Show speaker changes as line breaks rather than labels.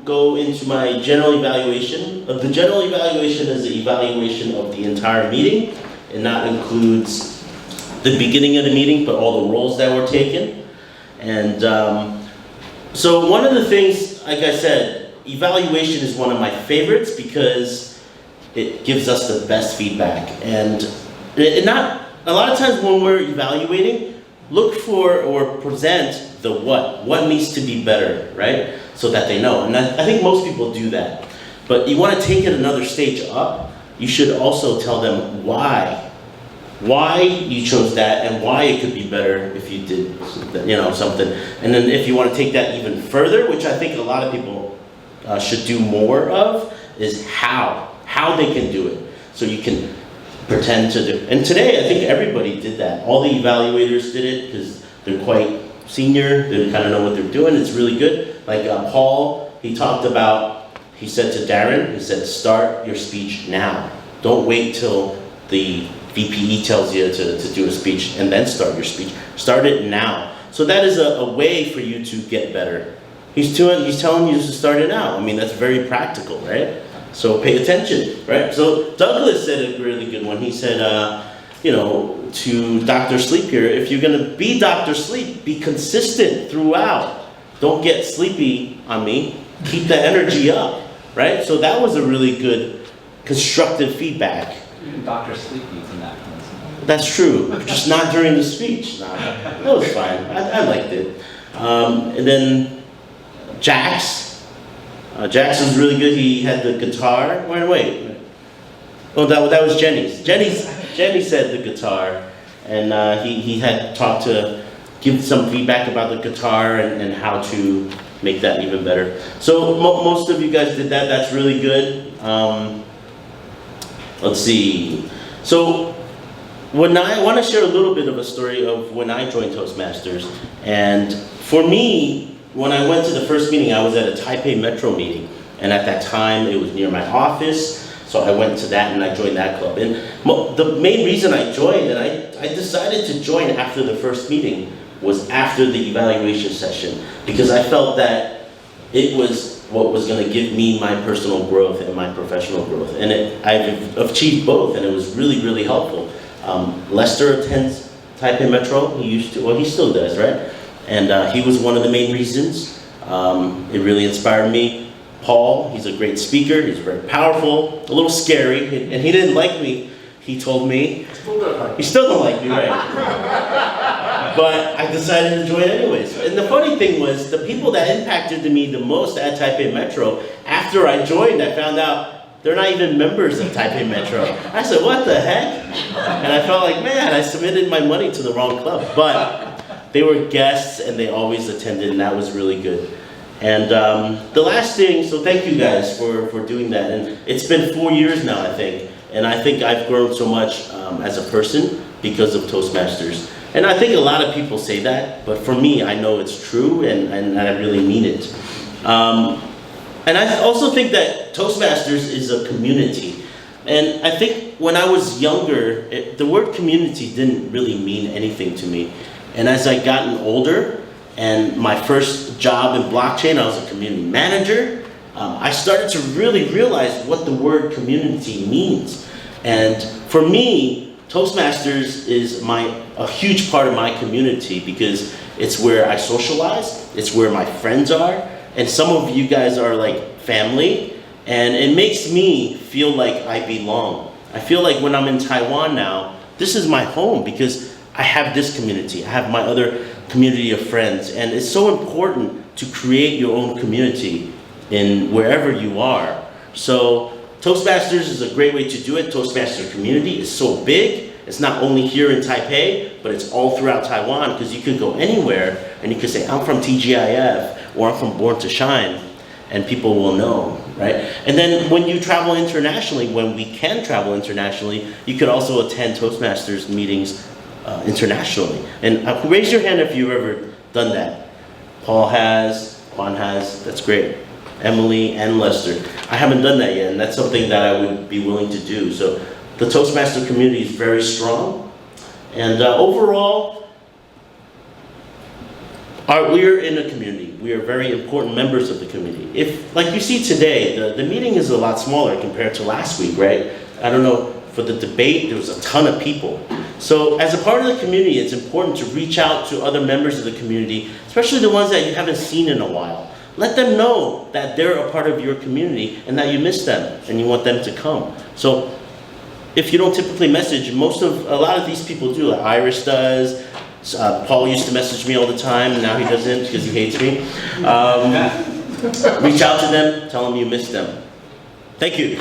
go into my general evaluation. The general evaluation is the evaluation of the entire meeting, and that includes the beginning of the meeting, but all the roles that were taken. And so one of the things, like I said, evaluation is one of my favorites because it gives us the best feedback. And not a lot of times when we're evaluating, look for or present the what needs to be better, right? So that they know. And I think most people do that. But you want to take it another stage up. You should also tell them why you chose that and why it could be better if you did, something. And then if you want to take that even further, which I think a lot of people should do more of, is how they can do it. So you can pretend to do. And today, I think everybody did that. All the evaluators did it because they're quite senior. They kind of know what they're doing. It's really good. Like Paul, he said to Darren, he said, start your speech now. Don't wait till the VPE tells you to do a speech and then start your speech. Start it now. So that is a way for you to get better. He's telling you to start it now. I mean, that's very practical, right? So pay attention, right? So Douglas said a really good one. He said, to Dr. Sleep here, if you're gonna be Dr. Sleep, be consistent throughout. Don't get sleepy on me. Keep the energy up, right? So that was a really good constructive feedback.
Even Dr. Sleep needs in that.
That's true, just not during the speech. Nah, that was fine. I liked it. And then Jax was really good. He had the guitar. Wait. Oh, that was Jenny's. Jenny said the guitar, and he had talked to give some feedback about the guitar and how to make that even better. So most of you guys did that. That's really good. Let's see. So I want to share a little bit of a story of when I joined Toastmasters. And for me, when I went to the first meeting, I was at a Taipei Metro meeting. And at that time, it was near my office. So I went to that and I joined that club. And the main reason I joined, and I decided to join after the first meeting, was after the evaluation session. Because I felt that it was what was going to give me my personal growth and my professional growth. And I've achieved both, and it was really, really helpful. Lester attends Taipei Metro. He still does, right? And he was one of the main reasons. It really inspired me. Paul, he's a great speaker. He's very powerful, a little scary, and he didn't like me. He told me. He still don't like me, right? But I decided to join anyways. And the funny thing was, the people that impacted me the most at Taipei Metro, after I joined, I found out they're not even members of Taipei Metro. I said, what the heck? And I felt like, man, I submitted my money to the wrong club. But they were guests, and they always attended, and that was really good. And the last thing, so thank you guys for doing that. And it's been 4 years now, I think. And I think I've grown so much as a person because of Toastmasters. And I think a lot of people say that, but for me, I know it's true, and I really mean it. And I also think that Toastmasters is a community. And I think when I was younger, the word community didn't really mean anything to me. And as I gotten older, and my first job in blockchain, I was a community manager, I started to really realize what the word community means. And for me, Toastmasters is a huge part of my community because it's where I socialize, it's where my friends are, and some of you guys are like family, and it makes me feel like I belong. I feel like when I'm in Taiwan now, this is my home because I have this community, I have my other community of friends, and it's so important to create your own community in wherever you are. So Toastmasters is a great way to do it. Toastmasters community is so big. It's not only here in Taipei, but it's all throughout Taiwan because you could go anywhere and you could say, I'm from TGIF or I'm from Born to Shine, and people will know, right? And then when you travel internationally, when we can travel internationally, you could also attend Toastmasters meetings internationally. And raise your hand if you've ever done that. Paul has, Juan has, that's great. Emily and Lester. I haven't done that yet, and that's something that I would be willing to do. So the Toastmaster community is very strong. And overall, We're in a community. We are very important members of the community. If, like you see today, the meeting is a lot smaller compared to last week, right? I don't know, for the debate, there was a ton of people. So as a part of the community, it's important to reach out to other members of the community, especially the ones that you haven't seen in a while. Let them know that they're a part of your community and that you miss them and you want them to come. So if you don't typically message, a lot of these people do, like Iris does. Paul used to message me all the time, and now he doesn't because he hates me. Reach out to them, tell them you miss them. Thank you.